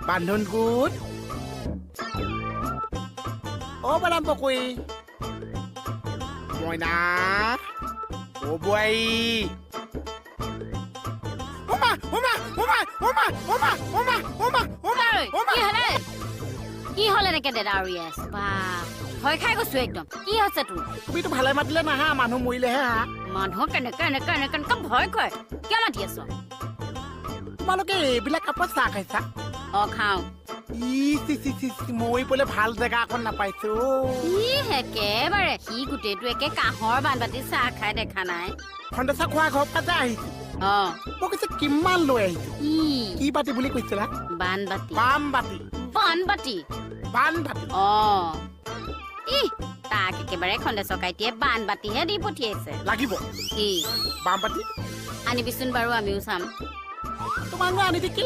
বান্ধন good ও বাদাম পকুই মইনা ও বই ওমা ওমা ওমা ওমা ওমা ওমা ওমা ওমা কি হলে নেকে দেদাউৰিয়াছ বা ভয় খাই গৈছো একদম কি হৈছে তোৰ তুমি তো ভালে মাতিলে না হা মানুহ মৰিলেহে হা মানুহ কেনেকে ভয় কৰে কিয় মাতি আছ তোমালোকে এইবিলাক কাপোৰ চাহ খাইছা খাওঁ মই বোলে ভাল জেগা এখন নাপাইছো একেবাৰে সি গোটেইটো একে কাঁহৰ বানবাতি চাহ খাই দেখা নাই খণ্ডেচা খোৱা ঘৰ পৰা আহিছো মই কৈছে কিমান লৈ আহিছো কি বাতি বুলি কৈছিলা বানবাতি তাক একেবাৰে খণ্ডেচৰ কাইটিয়ে বানবাতিহে দি পঠিয়াইছে লাগিব কি বামবাতি আনিবিচোন বাৰু আমিও চাম তোমাক আনি দি কি